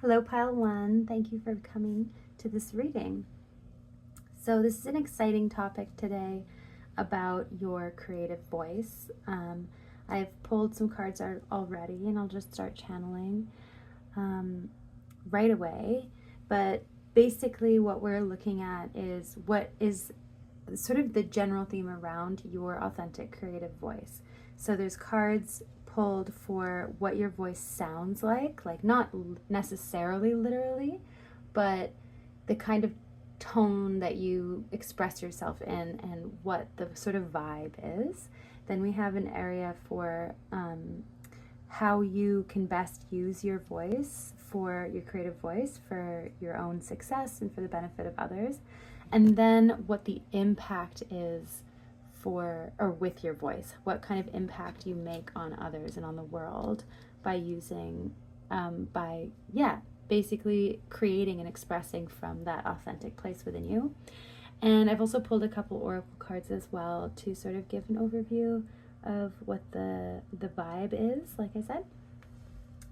Hello, Pile 1. Thank you for coming to this reading. So this is an exciting topic today about your creative voice. I've pulled some cards out already, and I'll just start channeling right away. But basically what we're looking at is what is sort of the general theme around your authentic creative voice. So there's cards pulled for what your voice sounds like not necessarily literally, but the kind of tone that you express yourself in and what the sort of vibe is. Then we have an area for how you can best use your voice, for your creative voice, for your own success and for the benefit of others. And then what the impact is for or with your voice, what kind of impact you make on others and on the world by using, basically creating and expressing from that authentic place within you. And I've also pulled a couple oracle cards as well to sort of give an overview of what the vibe is, like I said.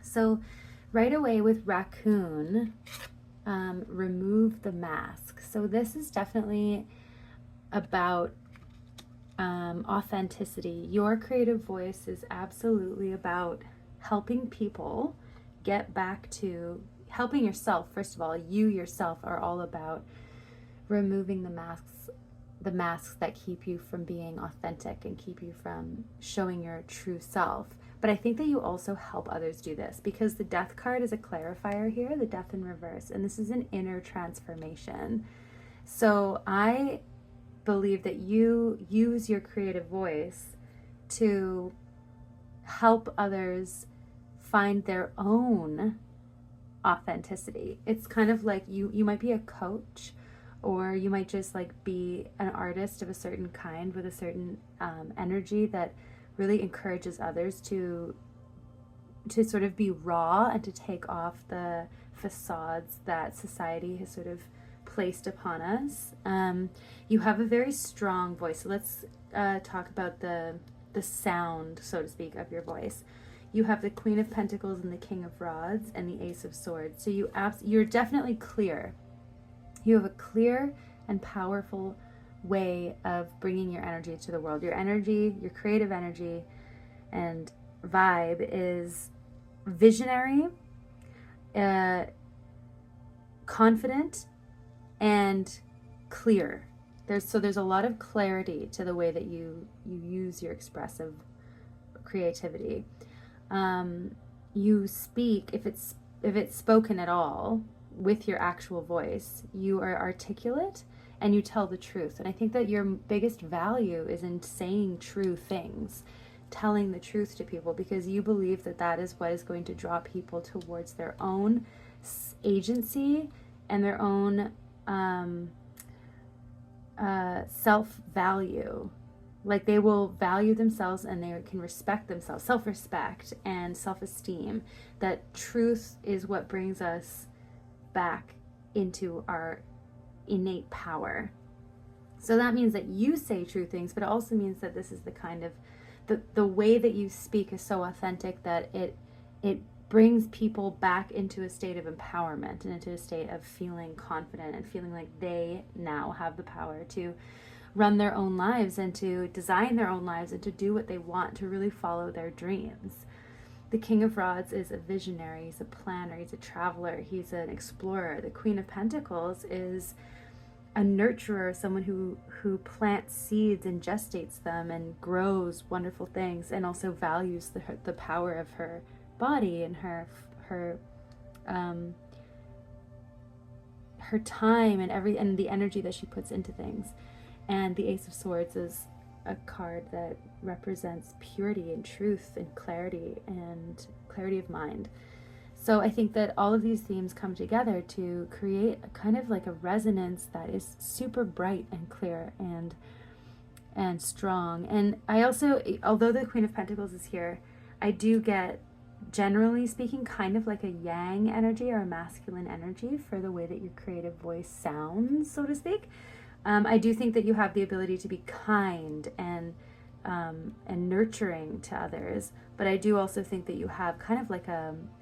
So right away with raccoon, remove the mask. So this is definitely about authenticity. Your creative voice is absolutely about helping people get back to helping yourself. First of all, you yourself are all about removing the masks that keep you from being authentic and keep you from showing your true self. But I think that you also help others do this, because the death card is a clarifier here, the death in reverse, and this is an inner transformation. So I believe that you use your creative voice to help others find their own authenticity. It's kind of like you might be a coach, or you might just be an artist of a certain kind with a certain energy that really encourages others to sort of be raw and to take off the facades that society has sort of placed upon us. You have a very strong voice. So let's talk about the sound, so to speak, of your voice. You have the Queen of Pentacles and the King of Rods and the Ace of Swords. So you're definitely clear. You have a clear and powerful way of bringing your energy to the world. Your energy, your creative energy and vibe is visionary, confident, and clear. There's a lot of clarity to the way that you use your expressive creativity. You speak, if it's spoken at all, with your actual voice, you are articulate and you tell the truth. And I think that your biggest value is in saying true things, telling the truth to people, because you believe that that is what is going to draw people towards their own agency and their own self-value. They will value themselves and they can respect themselves, self-respect and self-esteem. That truth is what brings us back into our innate power. So that means that you say true things, but it also means that this is the kind of the way that you speak is so authentic that it brings people back into a state of empowerment and into a state of feeling confident and feeling like they now have the power to run their own lives and to design their own lives and to do what they want, to really follow their dreams. The King of Rods is a visionary, he's a planner, he's a traveler, he's an explorer. The Queen of Pentacles is a nurturer, someone who plants seeds and gestates them and grows wonderful things, and also values the power of her body and her time and the energy that she puts into things. And the Ace of Swords is a card that represents purity and truth and clarity of mind. So I think that all of these themes come together to create a kind of a resonance that is super bright and clear and strong. And I also, although the Queen of Pentacles is here, I do get, generally speaking, kind of like a yang energy or a masculine energy for the way that your creative voice sounds, so to speak. I do think that you have the ability to be kind and nurturing to others, but I do also think that you have kind of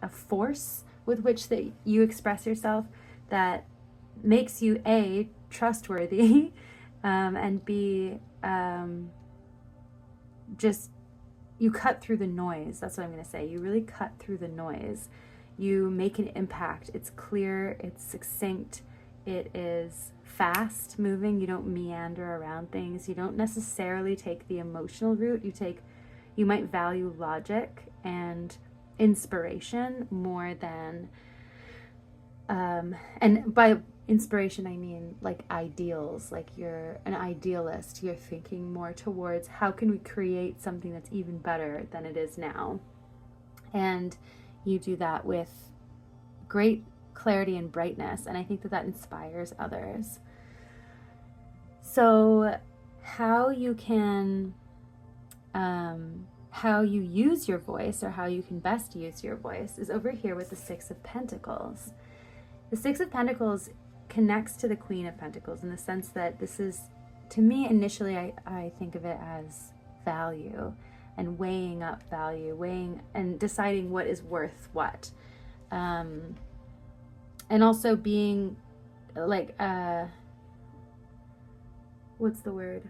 a force with which that you express yourself that makes you A, trustworthy, and B, just, you cut through the noise. That's what I'm going to say. You really cut through the noise. You make an impact. It's clear, it's succinct, it is fast moving. You don't meander around things. You don't necessarily take the emotional route. You might value logic and inspiration more than, and by inspiration I mean like ideals, like you're an idealist. You're thinking more towards how can we create something that's even better than it is now. And you do that with great clarity and brightness, and I think that inspires others. So how you can, how you use your voice, or how you can best use your voice, is over here with the Six of Pentacles. The Six of Pentacles connects to the Queen of Pentacles in the sense that this is, to me initially, I think of it as value and weighing up value, weighing and deciding what is worth what. And also being like, what's the word?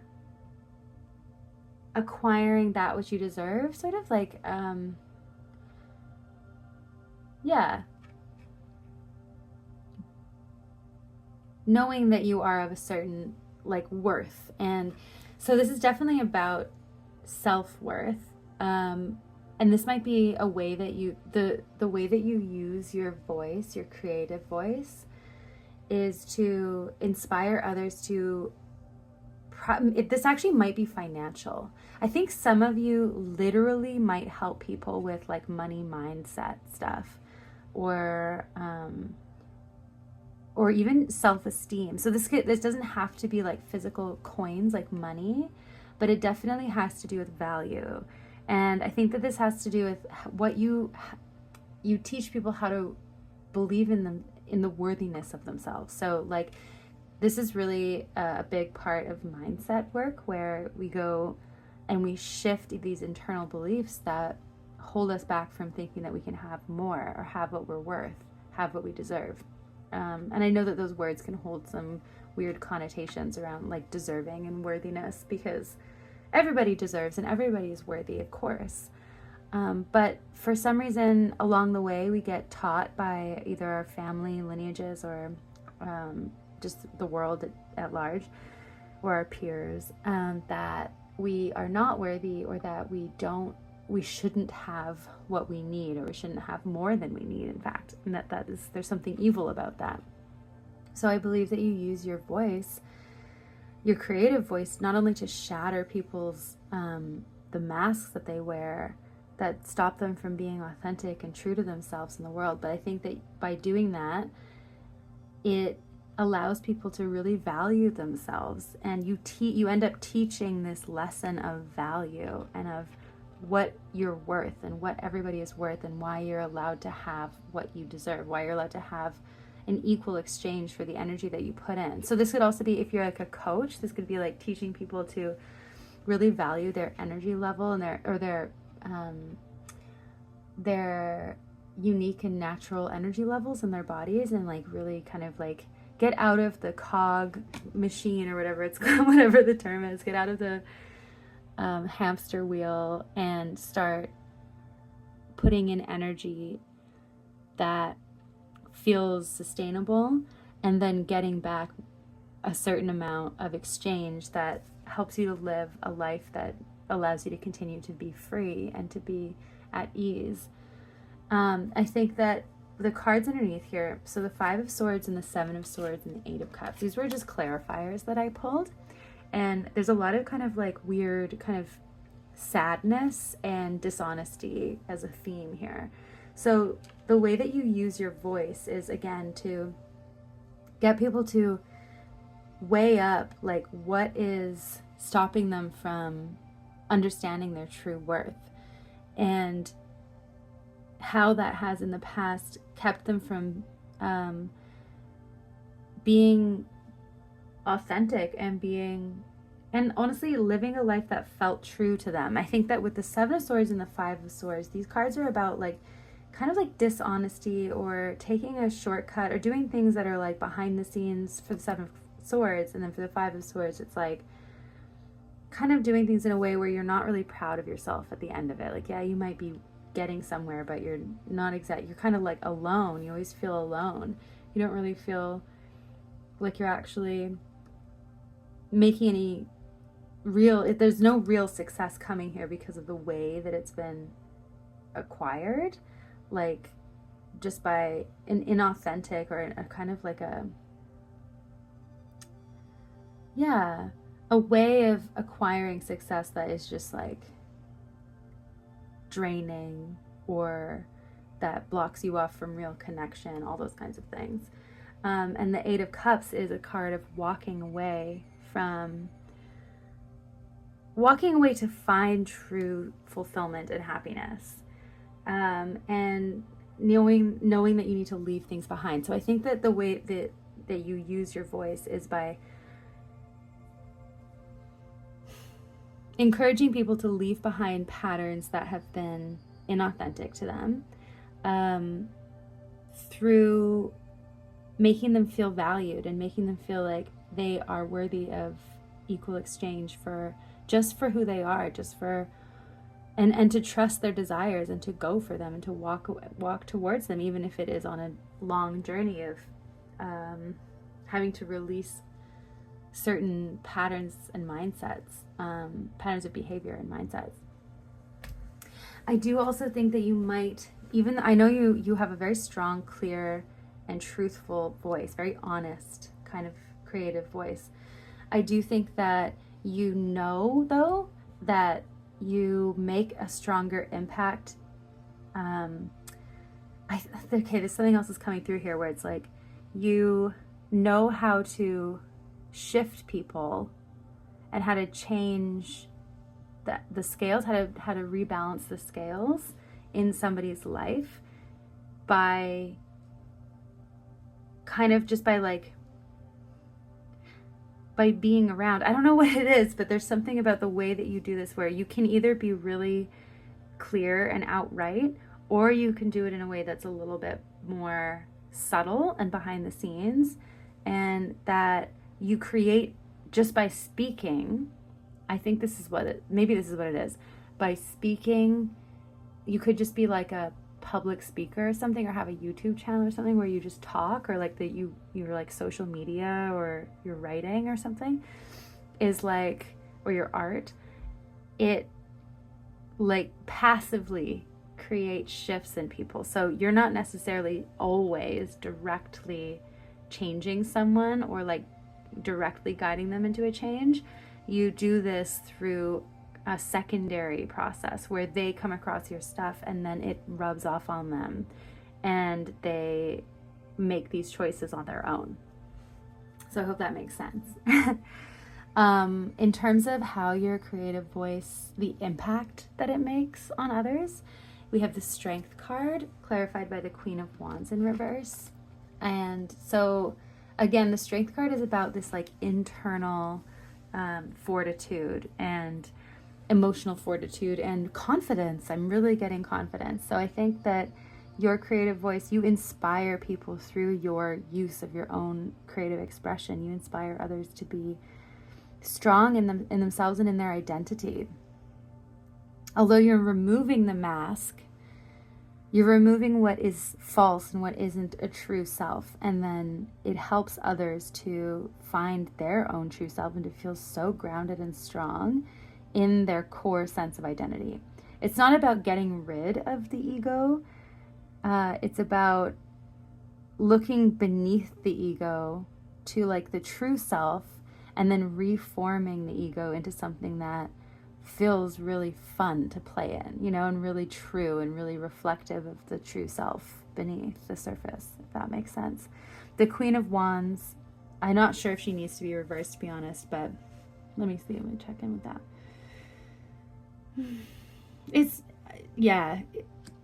Acquiring that which you deserve, sort of like, yeah. Knowing that you are of a certain like worth. And so this is definitely about self-worth. And this might be a way that you, the way that you use your voice, your creative voice, is to inspire others to, this actually might be financial. I think some of you literally might help people with like money mindset stuff, or even self-esteem. So this doesn't have to be like physical coins, like money, but it definitely has to do with value. And I think that this has to do with what you teach people how to believe in them, in the worthiness of themselves. So like, this is really a big part of mindset work, where we go and we shift these internal beliefs that hold us back from thinking that we can have more, or have what we're worth, have what we deserve. And I know that those words can hold some weird connotations around like deserving and worthiness, because everybody deserves and everybody is worthy, of course. But for some reason along the way, we get taught by either our family lineages, or just the world at large, or our peers, that we are not worthy, or that we shouldn't have what we need, or we shouldn't have more than we need, in fact, and there's something evil about that. So I believe that you use your voice, your creative voice, not only to shatter people's, the masks that they wear that stop them from being authentic and true to themselves in the world, but I think that by doing that, it allows people to really value themselves, and you end up teaching this lesson of value and of what you're worth and what everybody is worth, and why you're allowed to have what you deserve, why you're allowed to have an equal exchange for the energy that you put in. So this could also be, if you're like a coach, this could be like teaching people to really value their energy level and their unique and natural energy levels in their bodies, and like really kind of like get out of the cog machine, or whatever it's called, whatever the term is, get out of the hamster wheel and start putting in energy that feels sustainable, and then getting back a certain amount of exchange that helps you to live a life that allows you to continue to be free and to be at ease. I think that the cards underneath here, so the Five of Swords and the Seven of Swords and the Eight of Cups, these were just clarifiers that I pulled. And there's a lot of kind of like weird kind of sadness and dishonesty as a theme here. So the way that you use your voice is, again, to get people to weigh up like what is stopping them from understanding their true worth, and how that has in the past kept them from being authentic and honestly living a life that felt true to them. I think that with the Seven of Swords and the Five of Swords, these cards are about like kind of like dishonesty or taking a shortcut or doing things that are like behind the scenes for the Seven of Swords. And then for the Five of Swords, it's like kind of doing things in a way where you're not really proud of yourself at the end of it. Like, yeah, you might be getting somewhere, but you're not you're kind of like alone. You always feel alone. You don't really feel like you're actually making any there's no real success coming here because of the way that it's been acquired, like just by an inauthentic or a kind of like a way of acquiring success that is just like draining, or that blocks you off from real connection, all those kinds of things. And the Eight of Cups is a card of walking away to find true fulfillment and happiness, and knowing that you need to leave things behind. So I think that the way that you use your voice is by encouraging people to leave behind patterns that have been inauthentic to them, through making them feel valued and making them feel like they are worthy of equal exchange for who they are, and to trust their desires and to go for them and to walk towards them, even if it is on a long journey of having to release certain patterns and mindsets, patterns of behavior and mindsets. I do also think that you might, I know you have a very strong, clear, and truthful voice, very honest, kind of creative voice. I do think that though, that you make a stronger impact. There's something else is coming through here where it's like you know how to shift people and how to change the scales, how to rebalance the scales in somebody's life by kind of just by being around. I don't know what it is, but there's something about the way that you do this where you can either be really clear and outright, or you can do it in a way that's a little bit more subtle and behind the scenes, and that you create just by speaking. I think maybe this is what it is. By speaking, you could just be like a public speaker or something, or have a YouTube channel or something where you just talk, or like that you're like social media, or your writing or something is like, or your art, it like passively creates shifts in people. So you're not necessarily always directly changing someone or like directly guiding them into a change. You do this through a secondary process where they come across your stuff and then it rubs off on them and they make these choices on their own. So I hope that makes sense. In terms of how your creative voice, the impact that it makes on others, we have the Strength card clarified by the Queen of Wands in reverse. And so again, the Strength card is about this like internal fortitude and emotional fortitude and confidence. I'm really getting confidence. So I think that your creative voice, you inspire people through your use of your own creative expression. You inspire others to be strong in themselves and in their identity. Although you're removing the mask, you're removing what is false and what isn't a true self, and then it helps others to find their own true self and to feel so grounded and strong in their core sense of identity. It's not about getting rid of the ego. It's about looking beneath the ego to like the true self, and then reforming the ego into something that feels really fun to play in, and really true and really reflective of the true self beneath the surface, if that makes sense. The Queen of Wands, I'm not sure if she needs to be reversed, to be honest, but let me check in with that.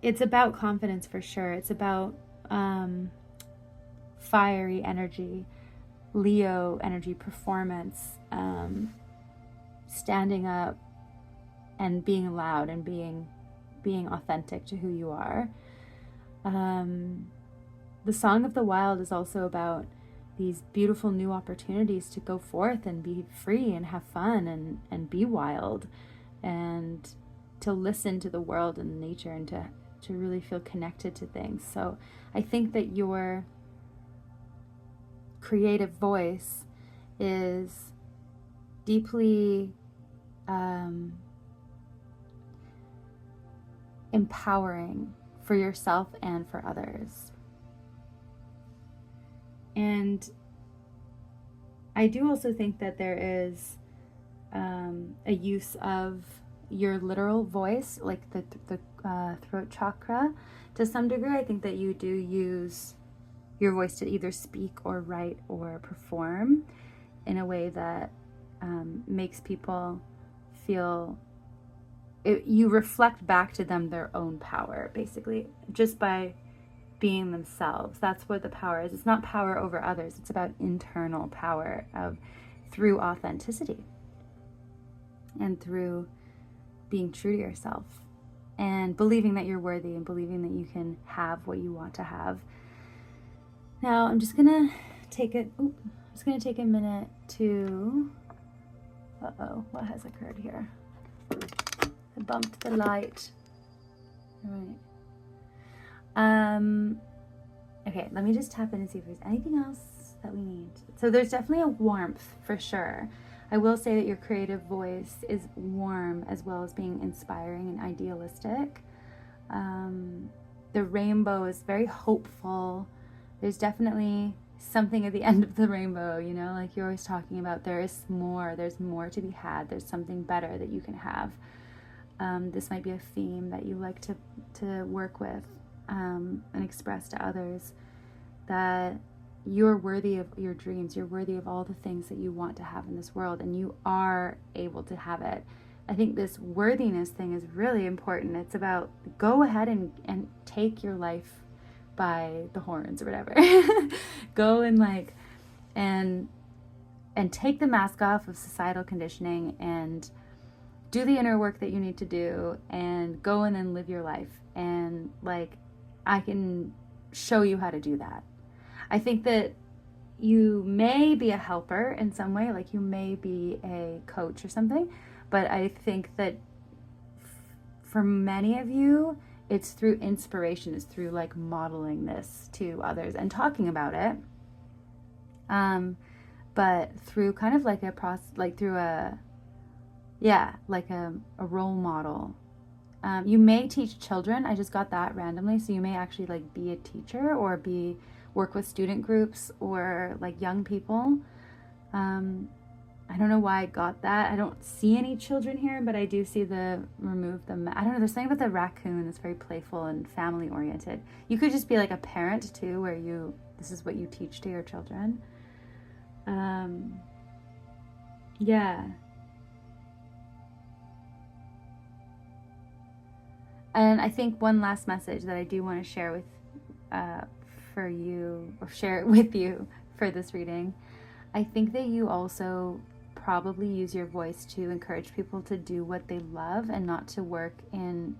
It's about confidence for sure. It's about fiery energy, Leo energy, performance, standing up and being loud and being authentic to who you are. The Song of the Wild is also about these beautiful new opportunities to go forth and be free and have fun and be wild, and to listen to the world and nature, and to really feel connected to things. So I think that your creative voice is deeply empowering for yourself and for others. And I do also think that there is a use of your literal voice, like the throat chakra, to some degree. I think that you do use your voice to either speak or write or perform in a way that makes people feel you reflect back to them their own power, basically, just by being themselves. That's what the power is. It's not power over others. It's about internal power through authenticity and through being true to yourself and believing that you're worthy and believing that you can have what you want to have. Now, I'm just gonna take a minute to. What has occurred here? I bumped the light. All right. Okay, let me just tap in and see if there's anything else that we need. So there's definitely a warmth for sure. I will say that your creative voice is warm as well as being inspiring and idealistic. The rainbow is very hopeful. There's definitely something at the end of the rainbow, you know, like you're always talking about. There's more to be had. There's something better that you can have. This might be a theme that you like to work with and express to others, that you're worthy of your dreams. You're worthy of all the things that you want to have in this world, and you are able to have it. I think this worthiness thing is really important. It's about go ahead and take your life by the horns or whatever. Go and take the mask off of societal conditioning and do the inner work that you need to do, and go in and live your life. And I can show you how to do that. I think that you may be a helper in some way, like you may be a coach or something, but I think that for many of you, it's through inspiration, it's through modeling this to others and talking about it. But through kind of a process, through a role model. You may teach children. I just got that randomly. So you may actually be a teacher or work with student groups or young people. I don't know why I got that. I don't see any children here, but I do see I don't know, there's something about the raccoon that's very playful and family oriented. You could just be a parent too, where this is what you teach to your children. Yeah. And I think one last message that I do want to share for you, or share it with you for this reading. I think that you also probably use your voice to encourage people to do what they love and not to work in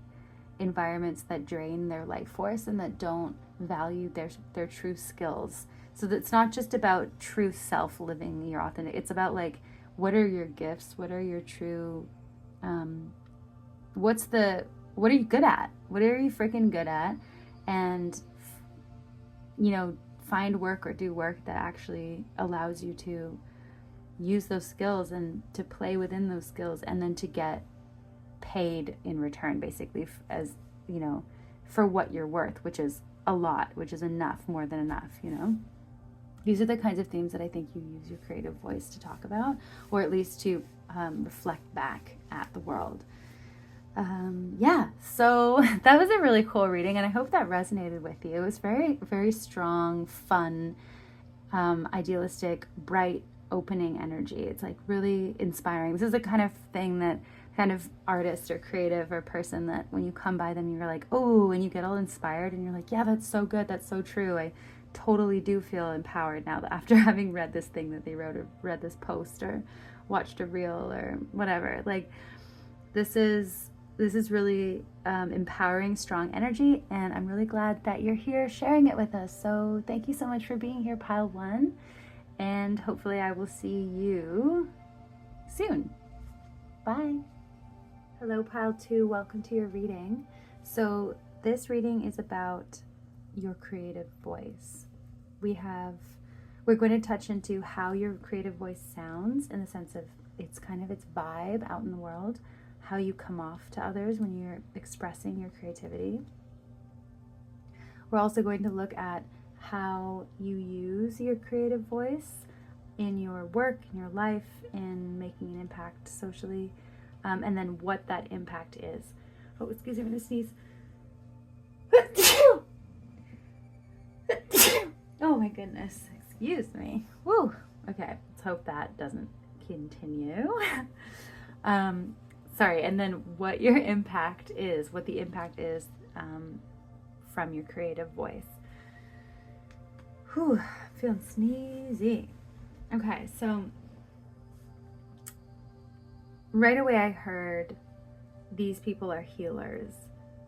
environments that drain their life force and that don't value their true skills. So that's not just about true self living your authentic. It's about what are your gifts? What are your true, what are you good at? What are you freaking good at? And, find work or do work that actually allows you to use those skills and to play within those skills, and then to get paid in return, basically, as, for what you're worth, which is a lot, which is enough, more than enough, These are the kinds of themes that I think you use your creative voice to talk about, or at least to reflect back at the world. So that was a really cool reading, and I hope that resonated with you. It was very, very strong, fun, idealistic, bright, opening energy. It's really inspiring. This is the kind of thing that kind of artist or creative or person that when you come by them, you're oh, and you get all inspired and you're yeah, that's so good. That's so true. I totally do feel empowered now that after having read this thing that they wrote, or read this post, or watched a reel, or whatever. This is this is really empowering, strong energy, and I'm really glad that you're here sharing it with us. So thank you so much for being here, Pile 1, and hopefully I will see you soon. Bye. Hello, Pile 2. Welcome to your reading. So this reading is about your creative voice. We're going to touch into how your creative voice sounds, in the sense of its vibe out in the world, how you come off to others when you're expressing your creativity. We're also going to look at how you use your creative voice in your work, in your life, in making an impact socially, and then what that impact is. Oh, excuse me, I'm going to sneeze. Oh my goodness, excuse me. Woo. Okay, let's hope that doesn't continue. Sorry, and then what the impact is from your creative voice. Whew, feeling sneezy. Okay, so right away I heard these people are healers.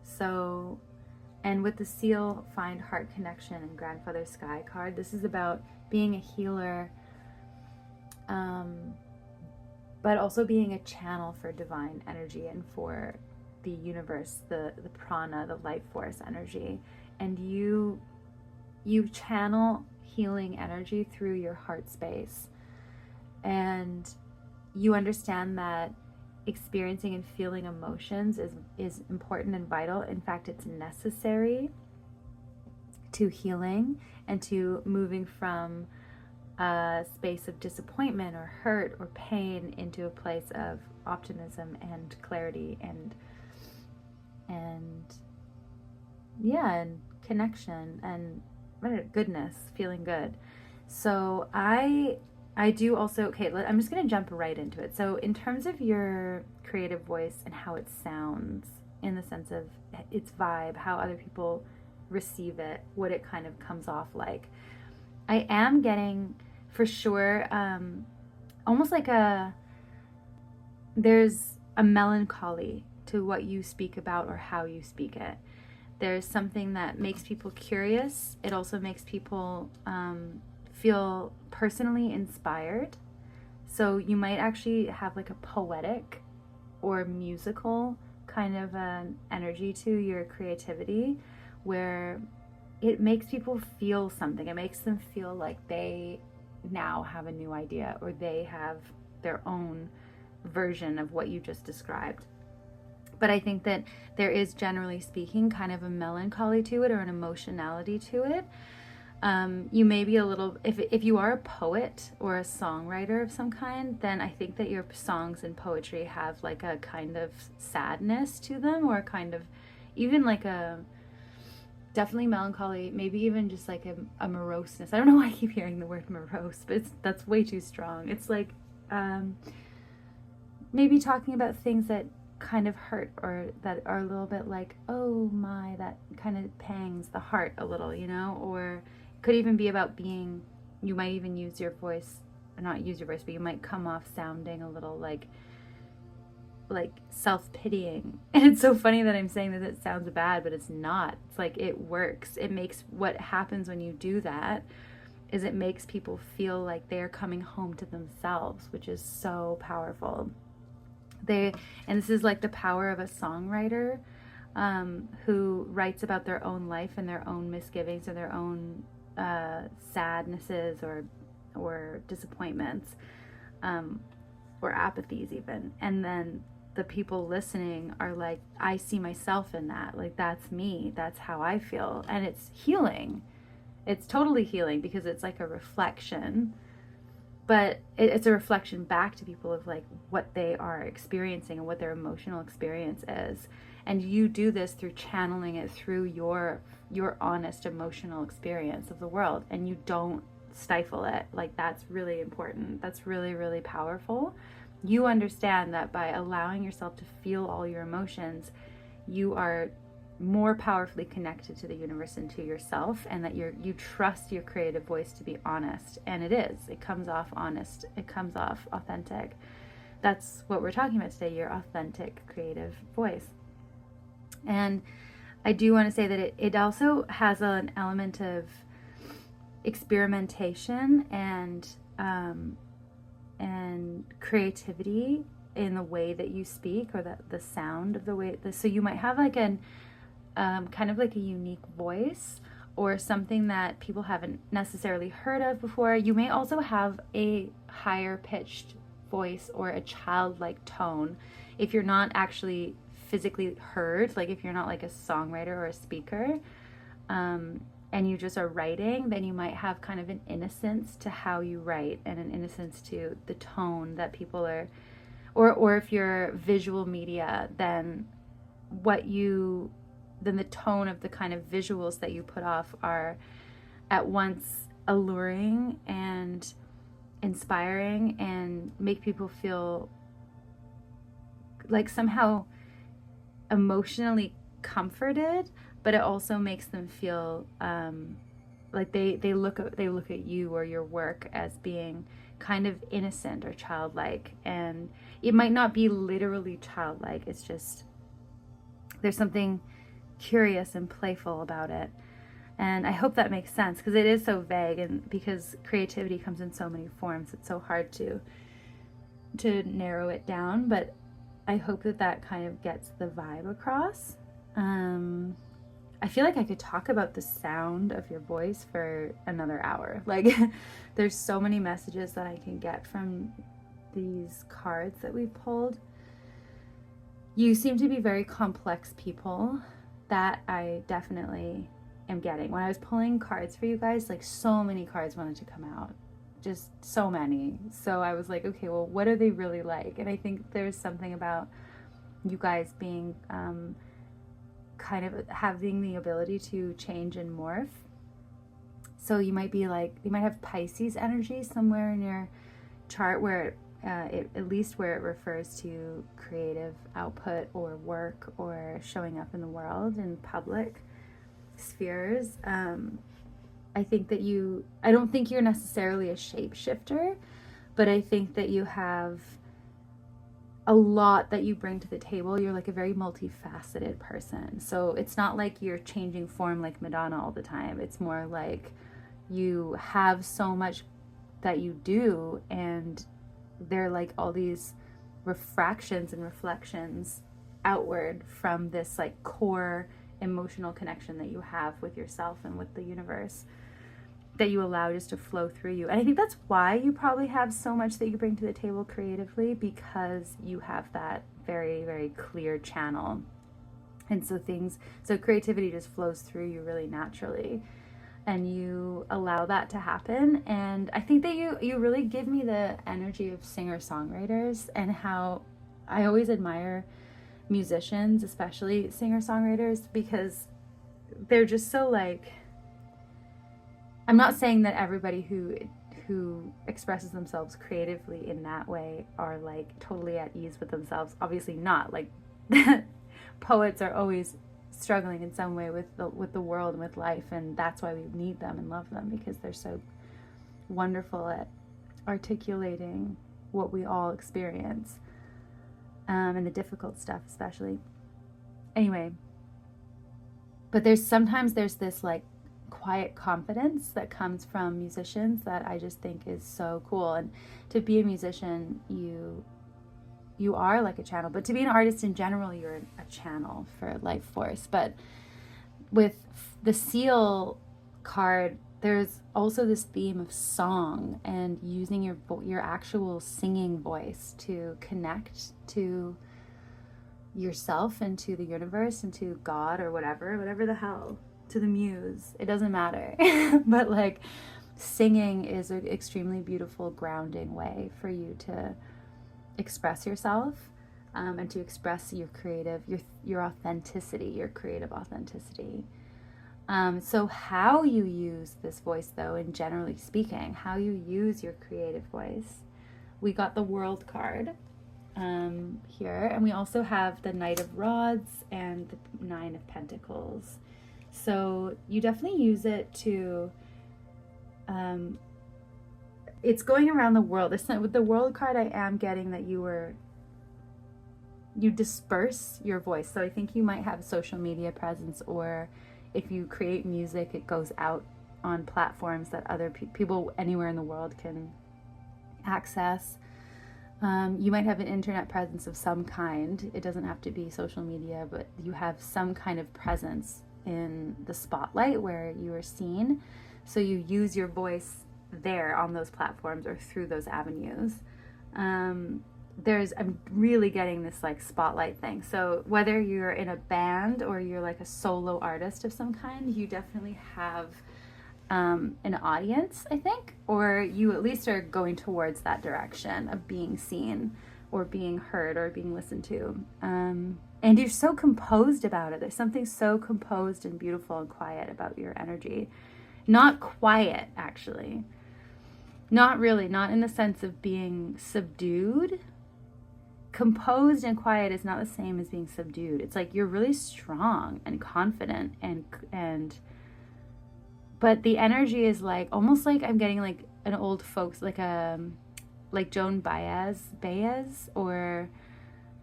So, and with the seal, find heart connection and grandfather sky card, this is about being a healer, but also being a channel for divine energy and for the universe, the prana, the life force energy. And you channel healing energy through your heart space. And you understand that experiencing and feeling emotions is important and vital. In fact, it's necessary to healing and to moving from a space of disappointment or hurt or pain into a place of optimism and clarity and connection and goodness, feeling good. So I do also, okay, I'm just going to jump right into it. So in terms of your creative voice and how it sounds, in the sense of its vibe, how other people receive it, what it kind of comes off like, I am getting, for sure, almost like there's a melancholy to what you speak about or how you speak it. There's something that makes people curious. It also makes people feel personally inspired. So you might actually have like a poetic or musical kind of an energy to your creativity, where it makes people feel something. It makes them feel like they now have a new idea, or they have their own version of what you just described. But I think that there is, generally speaking, kind of a melancholy to it, or an emotionality to it. You may be a little, if you are a poet or a songwriter of some kind, then I think that your songs and poetry have like a kind of sadness to them, or a kind of, even like a, definitely melancholy, maybe even just like a moroseness. I don't know why I keep hearing the word morose, but that's way too strong. It's like maybe talking about things that kind of hurt, or that are a little bit like, oh my, that kind of pangs the heart a little, or could even be about being, you might even use your voice, or not use your voice, but you might come off sounding a little like self-pitying. And it's so funny that I'm saying that it sounds bad, but it's not. It's like, it works. It makes, what happens when you do that is it makes people feel like they're coming home to themselves, which is so powerful. And this is like the power of a songwriter who writes about their own life and their own misgivings and their own sadnesses or disappointments or apathies even. And then the people listening are like, I see myself in that. Like, that's me. That's how I feel. And it's healing. It's totally healing, because it's like a reflection. But it's a reflection back to people of like what they are experiencing and what their emotional experience is. And you do this through channeling it through your honest emotional experience of the world. And you don't stifle it. Like, that's really important. That's really, really powerful. You understand that by allowing yourself to feel all your emotions, you are more powerfully connected to the universe and to yourself, and that you trust your creative voice to be honest. And it is. It comes off honest. It comes off authentic. That's what we're talking about today, your authentic creative voice. And I do want to say that it also has an element of experimentation and creativity in the way that you speak, or the sound of the way. So you might have like an kind of like a unique voice, or something that people haven't necessarily heard of before. You may also have a higher pitched voice or a childlike tone if you're not actually physically heard, like if you're not like a songwriter or a speaker, and you just are writing, then you might have kind of an innocence to how you write, and an innocence to the tone that people are, or if you're visual media, then then the tone of the kind of visuals that you put off are at once alluring and inspiring, and make people feel like somehow emotionally comforted, but it also makes them feel like they look at you or your work as being kind of innocent or childlike. And it might not be literally childlike, it's just there's something curious and playful about it. And I hope that makes sense, because it is so vague, and because creativity comes in so many forms, it's so hard to narrow it down. But I hope that kind of gets the vibe across. I feel like I could talk about the sound of your voice for another hour. Like, there's so many messages that I can get from these cards that we pulled. You seem to be very complex people. That I definitely am getting. When I was pulling cards for you guys, like, so many cards wanted to come out. Just so many. So I was like, okay, well, what are they really like? And I think there's something about you guys being kind of having the ability to change and morph. So you might be like, you might have Pisces energy somewhere in your chart, where at least where it refers to creative output or work or showing up in the world in public spheres. I think that I don't think you're necessarily a shapeshifter, but I think that you have a lot that you bring to the table. You're like a very multifaceted person. So it's not like you're changing form like Madonna all the time. It's more like you have so much that you do, and they're like all these refractions and reflections outward from this like core emotional connection that you have with yourself and with the universe, that you allow just to flow through you. And I think that's why you probably have so much that you bring to the table creatively, because you have that very, very clear channel. And so creativity just flows through you really naturally, and you allow that to happen. And I think that you really give me the energy of singer-songwriters, and how I always admire musicians, especially singer-songwriters, because they're just so like, I'm not saying that everybody who expresses themselves creatively in that way are like totally at ease with themselves. Obviously not. Like, poets are always struggling in some way with the world and with life, and that's why we need them and love them, because they're so wonderful at articulating what we all experience, and the difficult stuff especially. Anyway, but sometimes there's this like quiet confidence that comes from musicians that I just think is so cool. And to be a musician, you are like a channel, but to be an artist in general, you're a channel for life force. But with the seal card, there's also this theme of song and using your actual singing voice to connect to yourself and to the universe and to God or whatever the hell, to the muse. It doesn't matter. But like, singing is an extremely beautiful grounding way for you to express yourself, and to express your creative, your authenticity, your creative authenticity. So how you use this voice, though, and generally speaking, how you use your creative voice, we got the World card here, and we also have the Knight of Rods and the Nine of Pentacles. So you definitely use it to, it's going around the world. With the World card, I am getting that you you disperse your voice. So I think you might have a social media presence, or if you create music, it goes out on platforms that other people anywhere in the world can access. You might have an internet presence of some kind. It doesn't have to be social media, but you have some kind of presence in the spotlight where you are seen. So you use your voice there on those platforms or through those avenues. I'm really getting this like spotlight thing. So whether you're in a band or you're like a solo artist of some kind, you definitely have an audience, I think, or you at least are going towards that direction of being seen or being heard or being listened to. And you're so composed about it. There's something so composed and beautiful and quiet about your energy. Not quiet, actually. Not really, not in the sense of being subdued. Composed and quiet is not the same as being subdued. It's like you're really strong and confident and but the energy is like almost like I'm getting like an old folks, like Joan Baez, or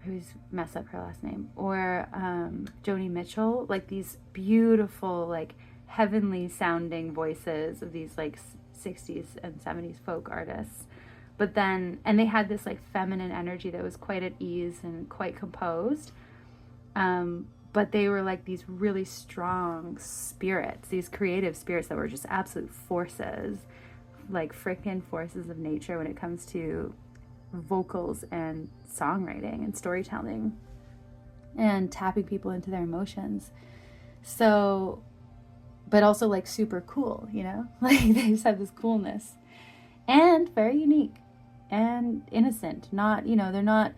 who's mess up her last name, or Joni Mitchell, like these beautiful, like heavenly sounding voices of these like 60s and 70s folk artists. But then, and they had this like feminine energy that was quite at ease and quite composed. But they were like these really strong spirits, these creative spirits that were just absolute forces, like freaking forces of nature when it comes to vocals and songwriting and storytelling and tapping people into their emotions. So, but also like super cool, you know, like they just have this coolness and very unique and innocent. Not, you know, they're not,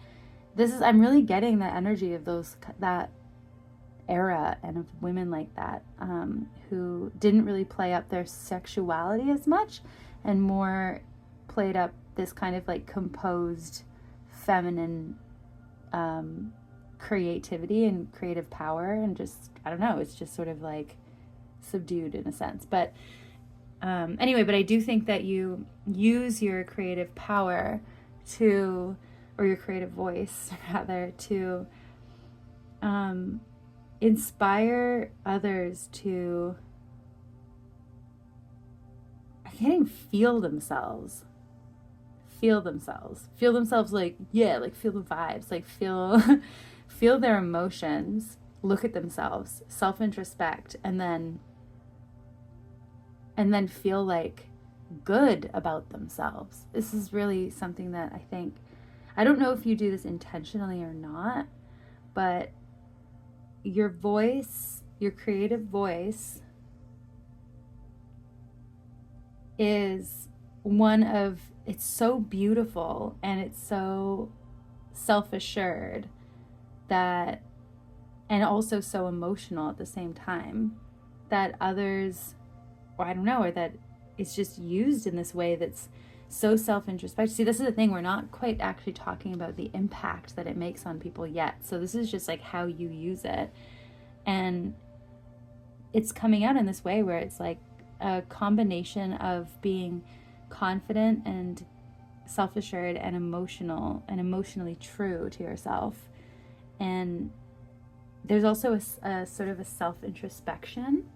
I'm really getting the energy of that era and of women like that, who didn't really play up their sexuality as much and more played up this kind of like composed feminine creativity and creative power, and just, I don't know, it's just sort of like subdued in a sense. But anyway, but I do think that you use your creative power or your creative voice rather, to inspire others to, I can't even feel themselves like, yeah, like feel the vibes, like feel their emotions, look at themselves, self-introspect, and then feel like good about themselves. This is really something that I think, I don't know if you do this intentionally or not, but your voice, your creative voice, is it's so beautiful and it's so self-assured and also so emotional at the same time, that others, or I don't know, or that it's just used in this way that's so self-introspective. See, this is the thing, we're not quite actually talking about the impact that it makes on people yet. So this is just like how you use it. And it's coming out in this way where it's like a combination of being confident and self-assured and emotional and emotionally true to yourself. And there's also a sort of a self-introspection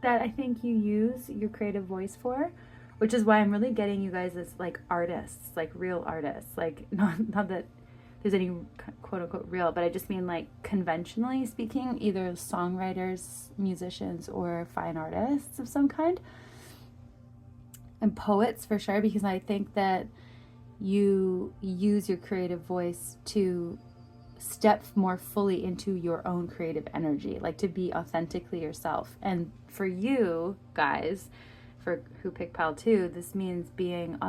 that I think you use your creative voice for, which is why I'm really getting you guys as like artists, like real artists, like not that there's any quote unquote real, but I just mean like conventionally speaking, either songwriters, musicians, or fine artists of some kind, and poets for sure, because I think that you use your creative voice to step more fully into your own creative energy, like to be authentically yourself. And for you guys, for who pick Pile 2, this means being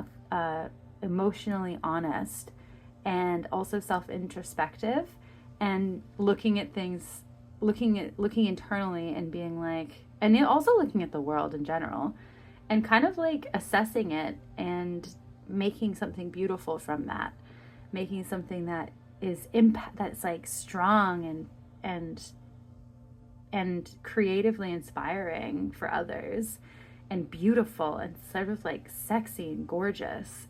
emotionally honest and also self-introspective, and looking at things, looking internally and being like, and also looking at the world in general and kind of like assessing it and making something beautiful from that, making something that is that's like strong and creatively inspiring for others, and beautiful and sort of like sexy and gorgeous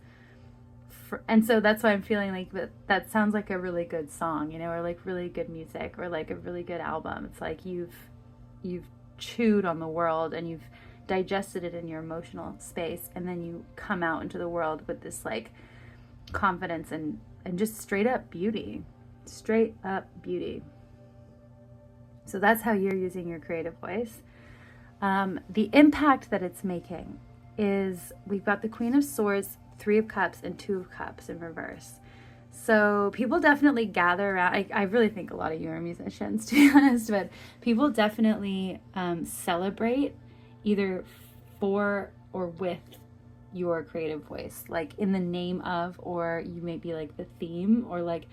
and so that's why I'm feeling like that sounds like a really good song, you know, or like really good music, or like a really good album. It's like you've chewed on the world and you've digested it in your emotional space, and then you come out into the world with this like confidence and just straight up beauty. So that's how you're using your creative voice. The impact that it's making is, we've got the Queen of Swords, Three of Cups, and Two of Cups in reverse. So people definitely gather around. I really think a lot of you are musicians, to be honest, but people definitely celebrate either for or with your creative voice, like in the name of, or you may be like the theme, or like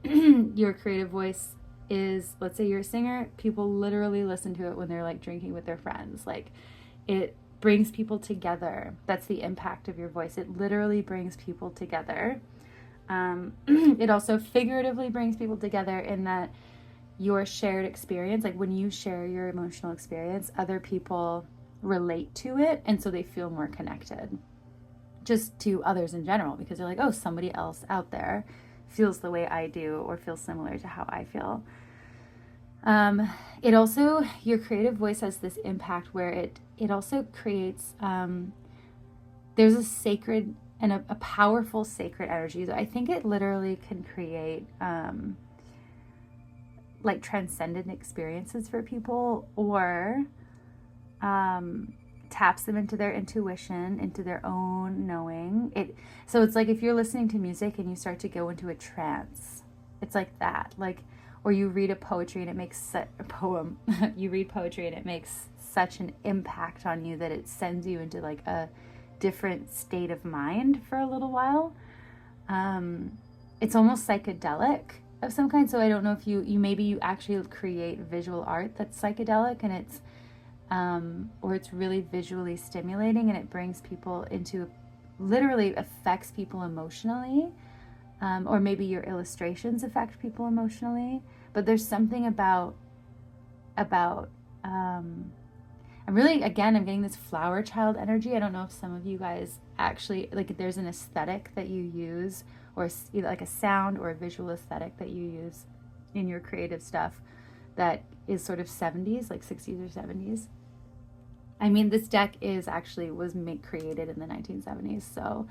your creative voice is, let's say you're a singer, people literally listen to it when they're like drinking with their friends. Like, it brings people together. That's the impact of your voice. It literally brings people together. It also figuratively brings people together in that your shared experience, like when you share your emotional experience, other people relate to it, and so they feel more connected just to others in general, because they're like, oh, somebody else out there feels the way I do, or feels similar to how I feel. It also, your creative voice has this impact where it also creates, there's a sacred and a powerful sacred energy. So I think it literally can create, like transcendent experiences for people, or, taps them into their intuition, into their own knowing. So it's like if you're listening to music and you start to go into a trance, it's like that. Like, or you read a poetry and it makes a poem. You read poetry and it makes such an impact on you that it sends you into like a different state of mind for a little while. It's almost psychedelic of some kind. So I don't know if you maybe you actually create visual art that's psychedelic, and it's or it's really visually stimulating, and it brings people into, literally affects people emotionally, or maybe your illustrations affect people emotionally. But there's something about I'm really, again, I'm getting this flower child energy. I don't know if some of you guys actually, like, there's an aesthetic that you use, or either like a sound or a visual aesthetic that you use in your creative stuff that is sort of 70s, like 60s or 70s. I mean, this deck was created in the 1970s, so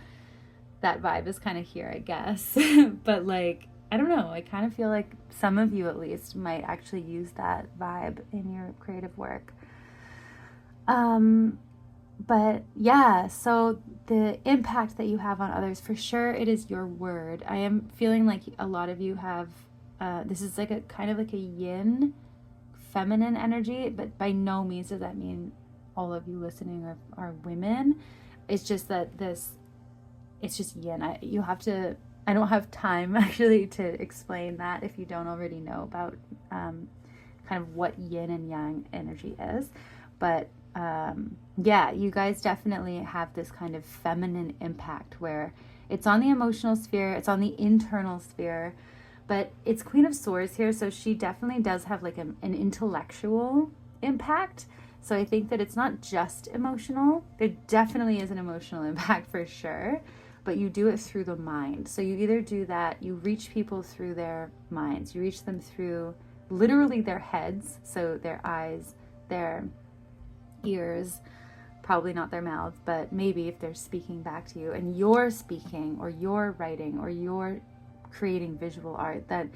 that vibe is kind of here, I guess. But like, I don't know, I kind of feel like some of you at least might actually use that vibe in your creative work. But yeah, so the impact that you have on others, for sure, it is your word. I am feeling like a lot of you have, this is like a kind of like a yin feminine energy, but by no means does that mean all of you listening are women. It's just that it's just yin. I don't have time actually to explain that if you don't already know about kind of what yin and yang energy is. But yeah, you guys definitely have this kind of feminine impact where it's on the emotional sphere, it's on the internal sphere, but it's Queen of Swords here, so she definitely does have like an intellectual impact. So I think that it's not just emotional. There definitely is an emotional impact for sure, but you do it through the mind. So you either do that, you reach people through their minds, you reach them through literally their heads, so their eyes, their ears, probably not their mouths, but maybe if they're speaking back to you and you're speaking or you're writing or you're creating visual art, that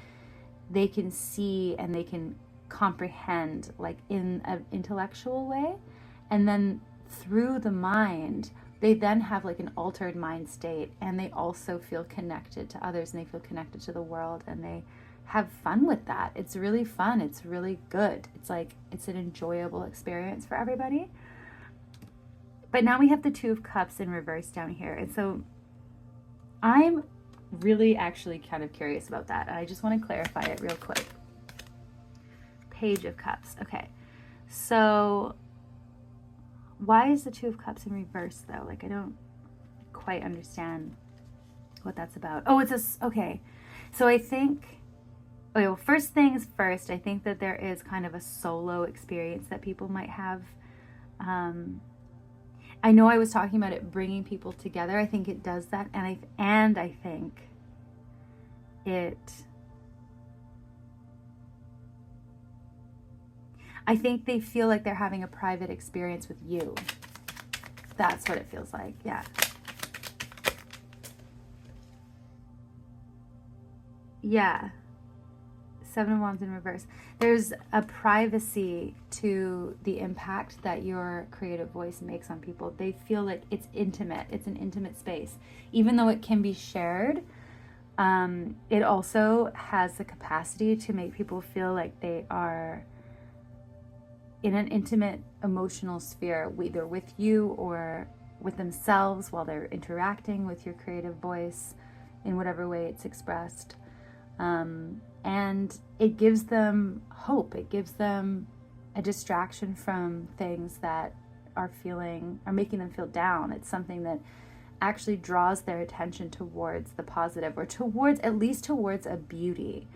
they can see and they can comprehend like in an intellectual way, and then through the mind they then have like an altered mind state, and they also feel connected to others, and they feel connected to the world, and they have fun with that. It's really fun. It's really good. It's like, it's an enjoyable experience for everybody. But now we have the Two of Cups in reverse down here. And so I'm really actually kind of curious about that. And I just want to clarify it real quick. Page of Cups. Okay. So why is the Two of Cups in reverse though? Like, I don't quite understand what that's about. Oh, okay. So I think, okay, well, first things first, I think that there is kind of a solo experience that people might have. I know I was talking about it bringing people together. I think it does that. And I think they feel like they're having a private experience with you. That's what it feels like. Yeah. Yeah. Seven of Wands in reverse. There's a privacy to the impact that your creative voice makes on people. They feel like it's intimate. It's an intimate space. Even though it can be shared, it also has the capacity to make people feel like they are in an intimate emotional sphere, either with you or with themselves while they're interacting with your creative voice in whatever way it's expressed. And it gives them hope. It gives them a distraction from things that are making them feel down. It's something that actually draws their attention towards the positive, or at least towards a beauty,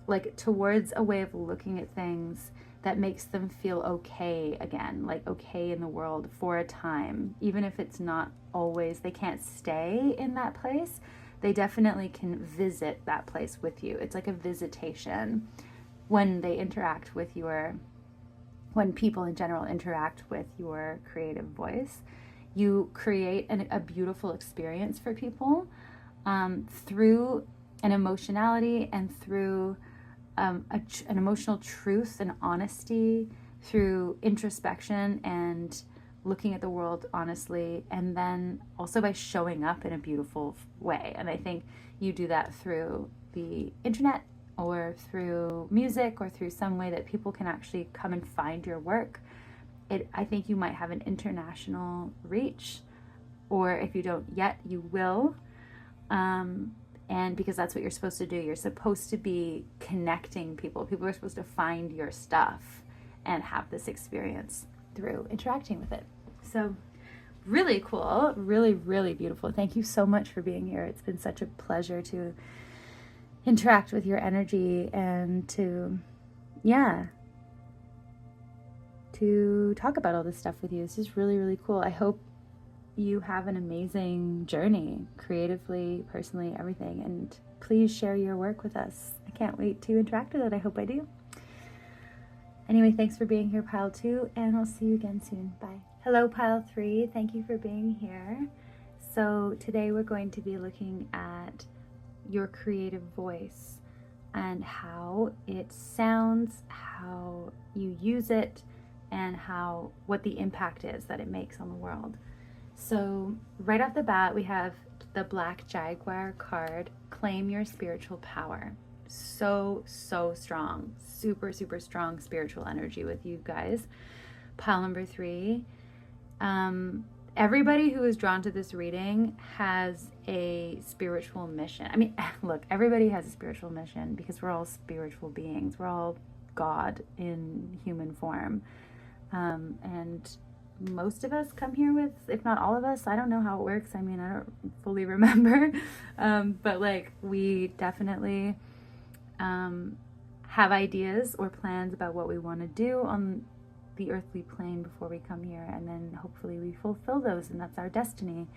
like towards a way of looking at things that makes them feel okay again, like okay in the world for a time, even if it's not always, they can't stay in that place. They definitely can visit that place with you. It's like a visitation when people in general interact with your creative voice. You create a beautiful experience for people through an emotionality and through an emotional truth and honesty, through introspection and looking at the world honestly, and then also by showing up in a beautiful way. And I think you do that through the internet or through music or through some way that people can actually come and find your work. I think you might have an international reach, or if you don't yet, you will. And because that's what you're supposed to do. You're supposed to be connecting people. People are supposed to find your stuff and have this experience through interacting with it. So really cool, really, really beautiful. Thank you so much for being here. It's been such a pleasure to interact with your energy and to talk about all this stuff with you. This is really, really cool. I hope you have an amazing journey, creatively, personally, everything. And please share your work with us. I can't wait to interact with it. I hope I do. Anyway, thanks for being here, Pile 2, and I'll see you again soon. Bye. Hello, Pile 3. Thank you for being here. So today we're going to be looking at your creative voice and how it sounds, how you use it, and what the impact is that it makes on the world. So right off the bat, we have the Black Jaguar card, Claim Your Spiritual Power. So strong, super, super strong spiritual energy with you guys. Pile number 3. Everybody who is drawn to this reading has a spiritual mission. I mean, look, everybody has a spiritual mission because we're all spiritual beings. We're all God in human form. And most of us come here with, if not all of us, I don't know how it works. I mean, I don't fully remember. But like, we definitely have ideas or plans about what we want to do on the earthly plane before we come here, and then hopefully we fulfill those, and that's our destiny.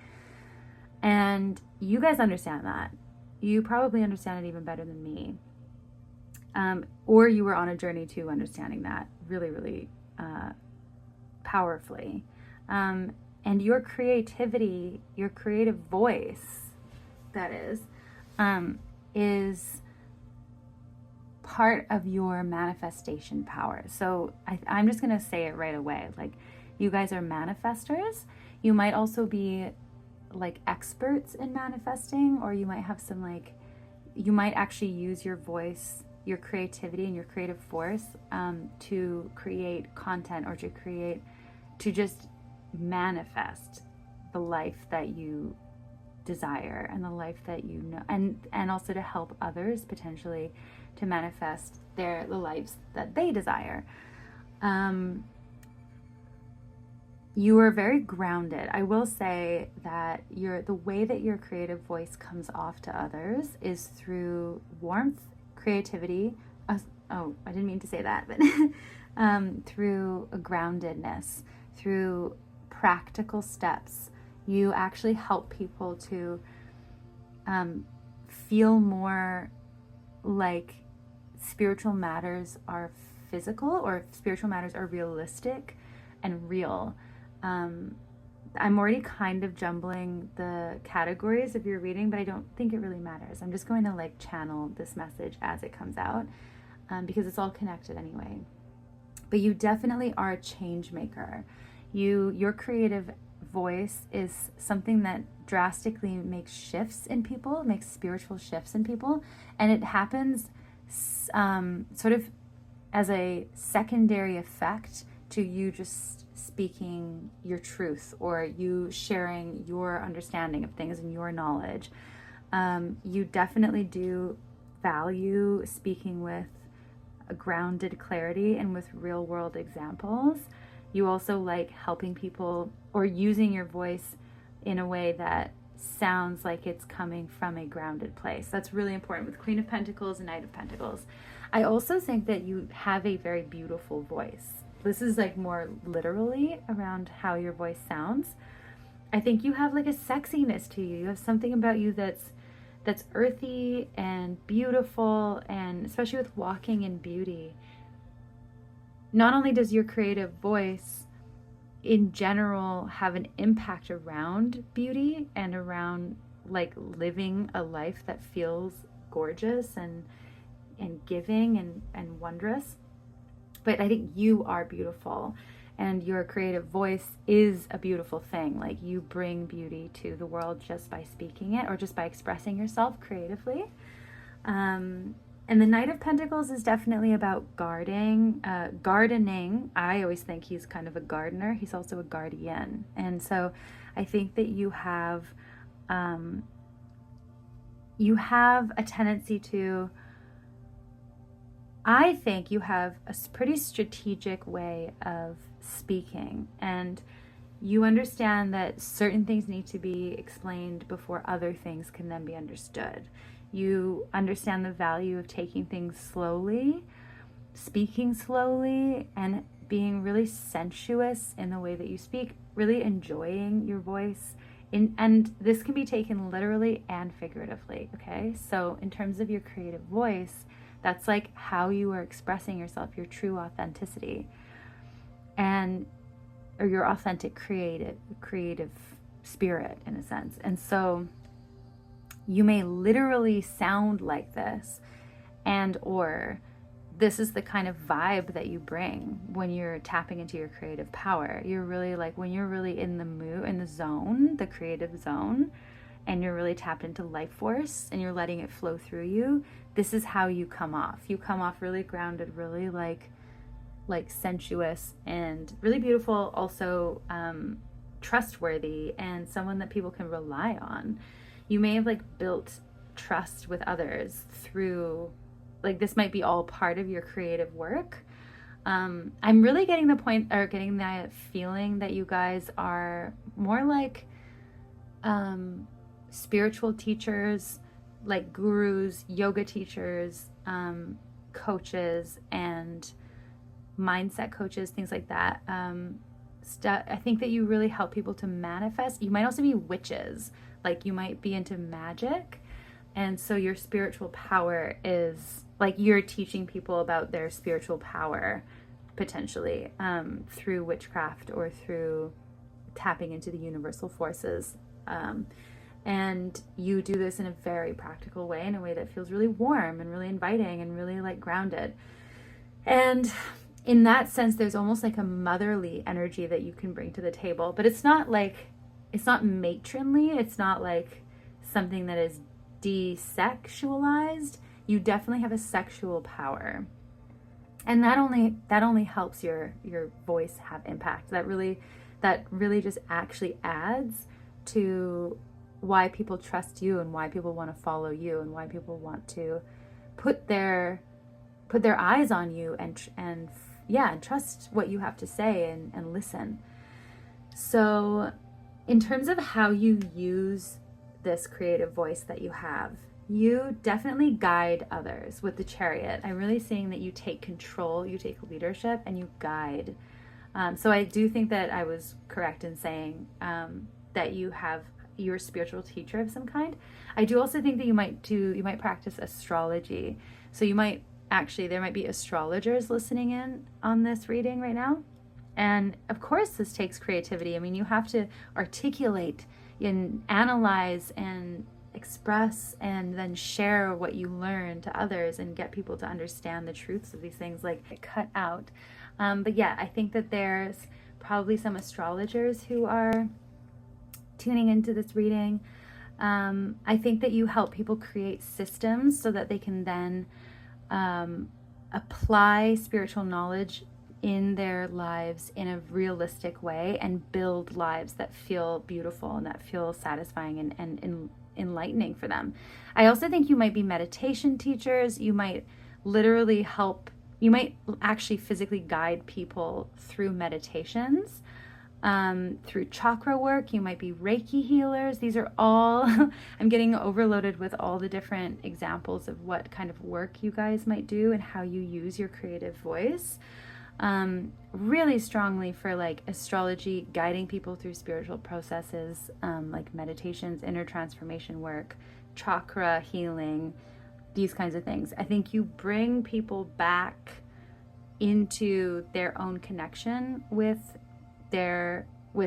And you guys understand that. You probably understand it even better than me. Or you were on a journey to understanding that really, really powerfully. And your creativity, your creative voice, that is part of your manifestation power. So I'm just going to say it right away. Like, you guys are manifestors. You might also be like experts in manifesting, or you might have you might actually use your voice, your creativity, and your creative force to create content, or to just manifest the life that you desire and the life that you know, and also to help others potentially to manifest the lives that they desire. You are very grounded. I will say that the way that your creative voice comes off to others is through warmth, creativity. I didn't mean to say that, but through a groundedness, through practical steps. You actually help people to feel more like spiritual matters are physical, or spiritual matters are realistic and real. I'm already kind of jumbling the categories of your reading, but I don't think it really matters. I'm just going to like channel this message as it comes out, because it's all connected anyway. But you definitely are a change maker. Your creative voice is something that drastically makes shifts in people, makes spiritual shifts in people, and it happens sort of as a secondary effect to you just speaking your truth, or you sharing your understanding of things and your knowledge. You definitely do value speaking with a grounded clarity and with real world examples. You also like helping people or using your voice in a way that sounds like it's coming from a grounded place. That's really important with Queen of Pentacles and Knight of Pentacles. I also think that you have a very beautiful voice. This is like more literally around how your voice sounds. I think you have like a sexiness to you. You have something about you that's earthy and beautiful, and especially with walking in beauty. Not only does your creative voice in general have an impact around beauty and around like living a life that feels gorgeous and giving and wondrous, but I think you are beautiful, and your creative voice is a beautiful thing. Like, you bring beauty to the world just by speaking it, or just by expressing yourself creatively. And the Knight of Pentacles is definitely about gardening. I always think he's kind of a gardener. He's also a guardian. And so I think that you have a tendency to, I think you have a pretty strategic way of speaking, and you understand that certain things need to be explained before other things can then be understood. You understand the value of taking things slowly, speaking slowly, and being really sensuous in the way that you speak, really enjoying your voice. And this can be taken literally and figuratively, okay? So in terms of your creative voice, that's like how you are expressing yourself, your true authenticity, or your authentic creative spirit in a sense. And so you may literally sound like this, and or this is the kind of vibe that you bring when you're tapping into your creative power. You're really like, when you're really in the mood, in the zone, the creative zone, and you're really tapped into life force and you're letting it flow through you, this is how you come off. You come off really grounded, really like sensuous and really beautiful, also trustworthy, and someone that people can rely on. You may have like built trust with others through, like, this might be all part of your creative work. I'm really getting the point, or getting that feeling that you guys are more like spiritual teachers, like gurus, yoga teachers, coaches, and mindset coaches, things like that. I think that you really help people to manifest. You might also be witches, like you might be into magic, and so your spiritual power is like, you're teaching people about their spiritual power potentially through witchcraft or through tapping into the universal forces. And you do this in a very practical way, in a way that feels really warm and really inviting and really like grounded. And in that sense, there's almost like a motherly energy that you can bring to the table, but it's not matronly. It's not like something that is desexualized. You definitely have a sexual power. And that only helps your voice have impact. That really just actually adds to why people trust you, and why people want to follow you, and why people want to put their eyes on you and trust what you have to say and listen. So in terms of how you use this creative voice that you have, you definitely guide others with the Chariot. I'm really seeing that you take control, you take leadership, and you guide So I do think that I was correct in saying that you're a spiritual teacher of some kind. I do also think that you might practice astrology. So there might be astrologers listening in on this reading right now. And of course, this takes creativity. I mean, you have to articulate and analyze and express and then share what you learn to others and get people to understand the truths of these things, like cut out. But yeah, I think that there's probably some astrologers who are tuning into this reading. I think that you help people create systems so that they can then apply spiritual knowledge in their lives in a realistic way and build lives that feel beautiful and that feel satisfying and enlightening for them. I also think you might be meditation teachers. You might actually physically guide people through meditations, through chakra work. You might be Reiki healers. These are all, I'm getting overloaded with all the different examples of what kind of work you guys might do and how you use your creative voice. Really strongly for like astrology, guiding people through spiritual processes, like meditations, inner transformation work, chakra healing, these kinds of things. I think you bring people back into their own connection with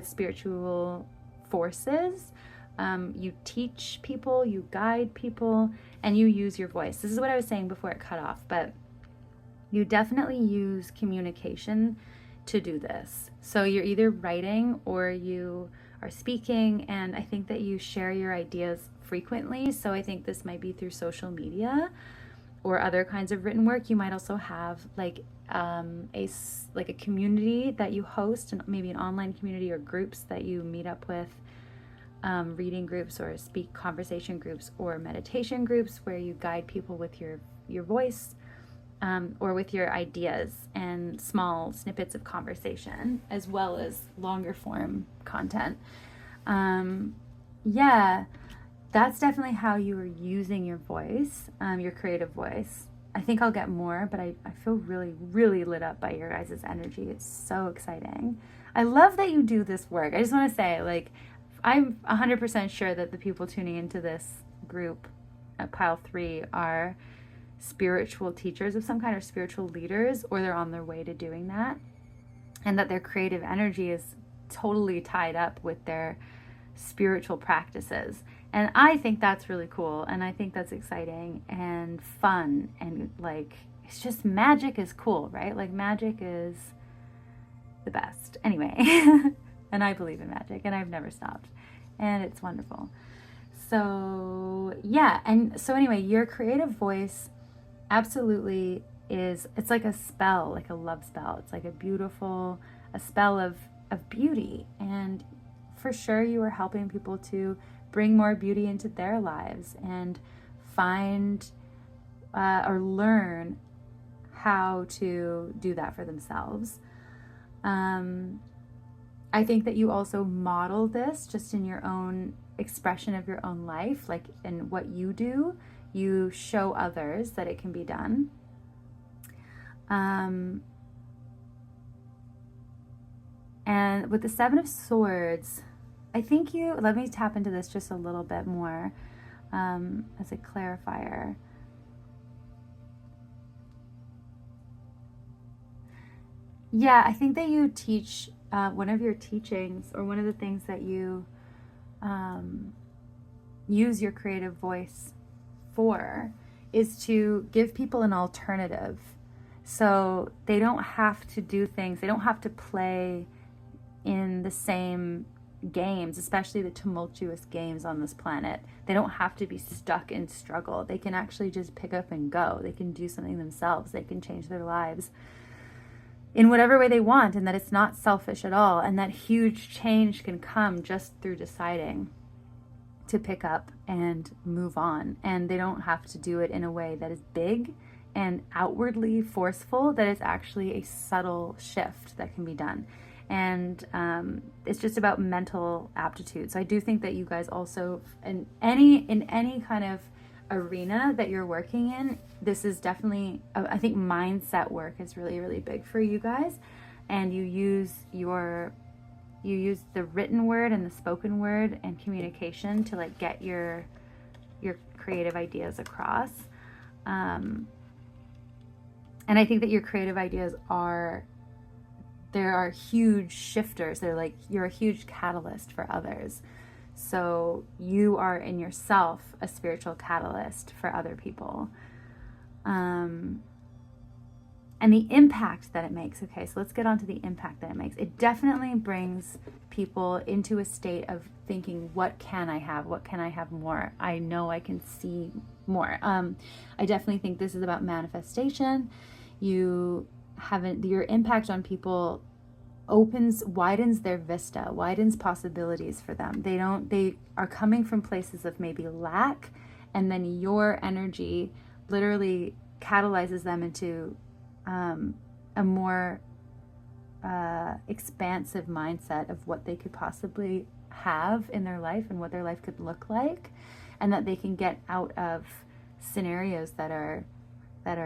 spiritual forces. You teach people, you guide people, and you use your voice. This is what I was saying before it cut off, but you definitely use communication to do this. So you're either writing or you are speaking, and I think that you share your ideas frequently. So I think this might be through social media or other kinds of written work. You might also have like a community that you host, and maybe an online community or groups that you meet up with, reading groups or conversation groups or meditation groups where you guide people with your voice. Or with your ideas and small snippets of conversation, as well as longer form content. Yeah, that's definitely how you are using your voice, your creative voice. I think I'll get more, but I feel really, really lit up by your guys' energy. It's so exciting. I love that you do this work. I just want to say, like, I'm 100% sure that the people tuning into this group at Pile 3 are spiritual teachers of some kind, or spiritual leaders, or they're on their way to doing that, and that their creative energy is totally tied up with their spiritual practices. And I think that's really cool, and I think that's exciting and fun, and like, it's just, magic is cool, right? Like, magic is the best anyway. And I believe in magic, and I've never stopped, and it's wonderful. So yeah, and so anyway, your creative voice absolutely it's like a spell, like a love spell. It's like a spell of beauty. And for sure you are helping people to bring more beauty into their lives and find or learn how to do that for themselves. I think that you also model this just in your own expression of your own life, like in what you do. You show others that it can be done. And with the Seven of Swords, I think let me tap into this just a little bit more as a clarifier. Yeah, I think that you teach, one of your teachings, or one of the things that you use your creative voice for, is to give people an alternative. So they don't have to do things, they don't have to play in the same games, especially the tumultuous games on this planet. They don't have to be stuck in struggle. They can actually just pick up and go. They can do something themselves. They can change their lives in whatever way they want, and that it's not selfish at all, and that huge change can come just through deciding to pick up and move on. And they don't have to do it in a way that is big and outwardly forceful, that is actually a subtle shift that can be done. And it's just about mental aptitude. So I do think that you guys also, in any kind of arena that you're working in, this is definitely, I think mindset work is really, really big for you guys. and you use the written word and the spoken word and communication to like get your creative ideas across. And I think that your creative ideas are huge shifters. They're like, you're a huge catalyst for others. So you are in yourself a spiritual catalyst for other people. And the impact that it makes. Okay, so let's get on to the impact that it makes. It definitely brings people into a state of thinking, what can I have? What can I have more? I know I can see more. I definitely think this is about manifestation. Your impact on people widens their vista, widens possibilities for them. They are coming from places of maybe lack, and then your energy literally catalyzes them into a more expansive mindset of what they could possibly have in their life and what their life could look like, and that they can get out of scenarios that are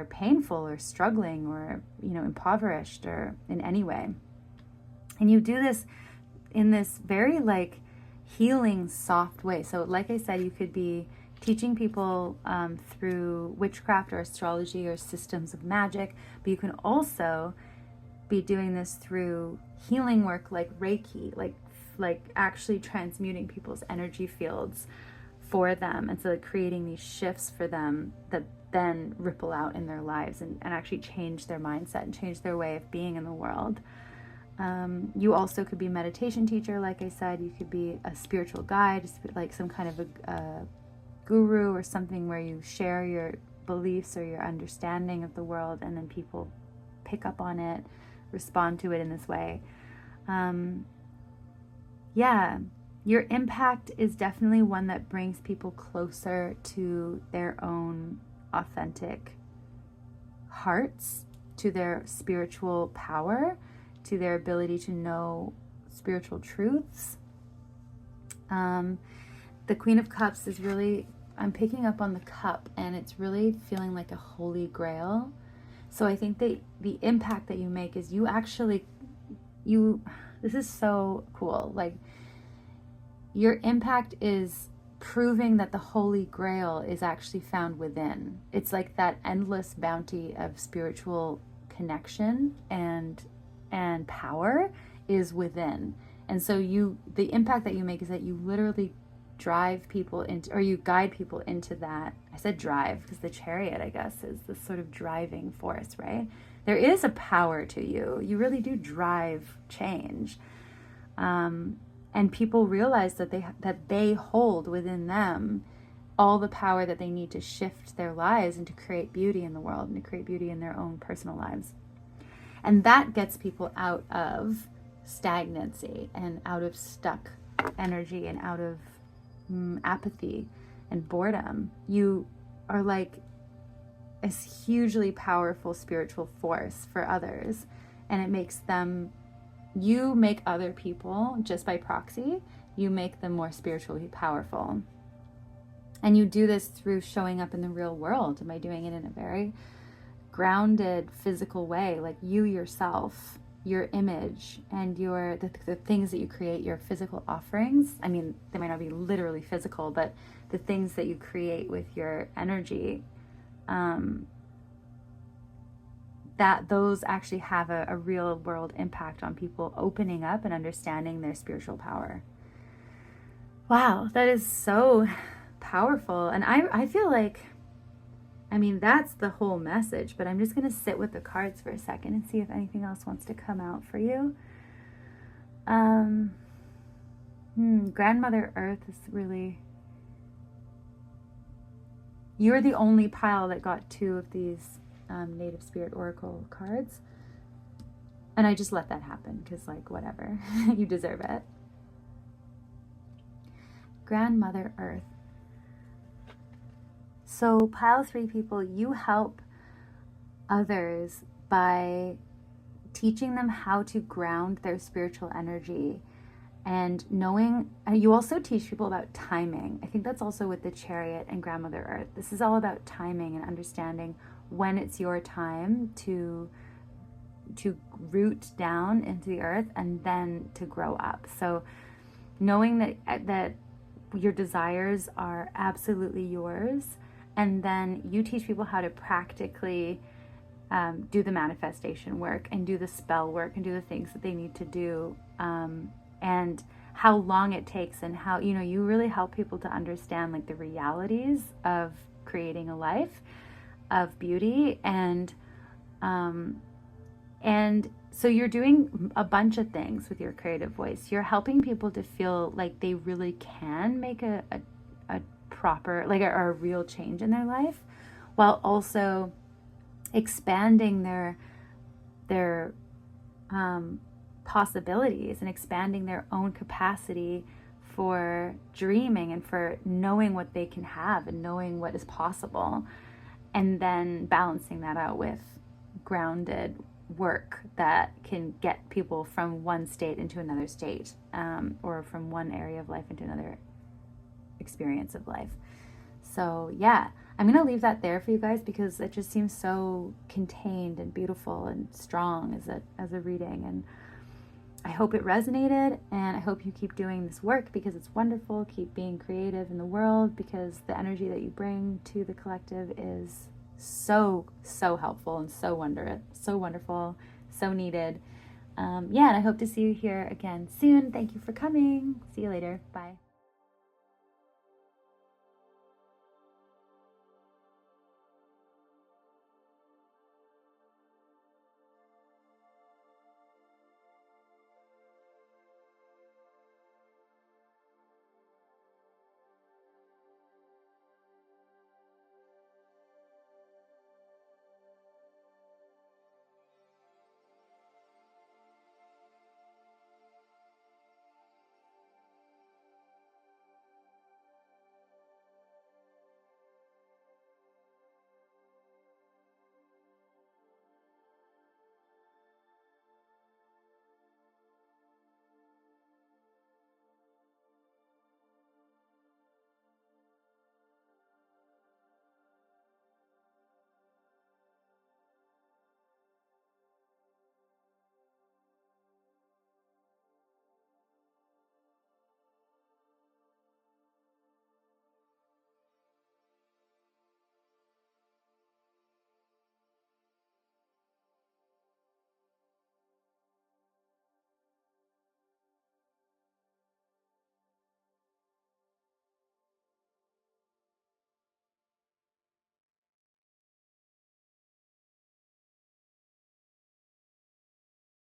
painful or struggling or impoverished or in any way. And you do this in this very like healing, soft way. So like I said, you could be teaching people through witchcraft or astrology or systems of magic, but you can also be doing this through healing work like Reiki, like actually transmuting people's energy fields for them, and so like creating these shifts for them that then ripple out in their lives and actually change their mindset and change their way of being in the world. You also could be a meditation teacher, like I said. You could be a spiritual guide, like some kind of a guru or something where you share your beliefs or your understanding of the world, and then people pick up on it, respond to it in this way. Your impact is definitely one that brings people closer to their own authentic hearts, to their spiritual power, to their ability to know spiritual truths. The Queen of Cups is really, I'm picking up on the cup, and it's really feeling like a holy grail. So I think that the impact that you make is this is so cool. Like, your impact is proving that the holy grail is actually found within. It's like that endless bounty of spiritual connection and power is within. And so the impact that you make is that you literally drive people into, or you guide people into that. I said drive because the chariot, I guess, is this sort of driving force, right? There is a power to you. You really do drive change. And people realize that they hold within them all the power that they need to shift their lives and to create beauty in the world and to create beauty in their own personal lives. And that gets people out of stagnancy and out of stuck energy and out of apathy and boredom. You are like a hugely powerful spiritual force for others, and it makes them, you make other people, just by proxy, you make them more spiritually powerful. And you do this through showing up in the real world and by doing it in a very grounded, physical way, like you yourself, your image, and the things that you create, your physical offerings. I mean, they might not be literally physical, but the things that you create with your energy, that those actually have a real world impact on people opening up and understanding their spiritual power. Wow, that is so powerful. And I feel like, I mean, that's the whole message, but I'm just going to sit with the cards for a second and see if anything else wants to come out for you. Grandmother Earth is really, you're the only pile that got two of these Native Spirit Oracle cards. And I just let that happen because, like, whatever. You deserve it. Grandmother Earth. So, pile 3 people, you help others by teaching them how to ground their spiritual energy and knowing, you also teach people about timing. I think that's also with the Chariot and Grandmother Earth. This is all about timing and understanding when it's your time to to root down into the earth and then to grow up. So knowing that your desires are absolutely yours, and then you teach people how to practically do the manifestation work and do the spell work and do the things that they need to do, and how long it takes, and how, you know, you really help people to understand like the realities of creating a life of beauty. And so you're doing a bunch of things with your creative voice. You're helping people to feel like they really can make a proper, like a real change in their life, while also expanding their possibilities and expanding their own capacity for dreaming and for knowing what they can have and knowing what is possible, and then balancing that out with grounded work that can get people from one state into another state, or from one area of life into another experience of life. So yeah, I'm going to leave that there for you guys because it just seems so contained and beautiful and strong as a reading. And I hope it resonated, and I hope you keep doing this work because it's wonderful. Keep being creative in the world because the energy that you bring to the collective is so helpful and so wonderful, so needed. And I hope to see you here again soon. Thank you for coming. See you later. Bye.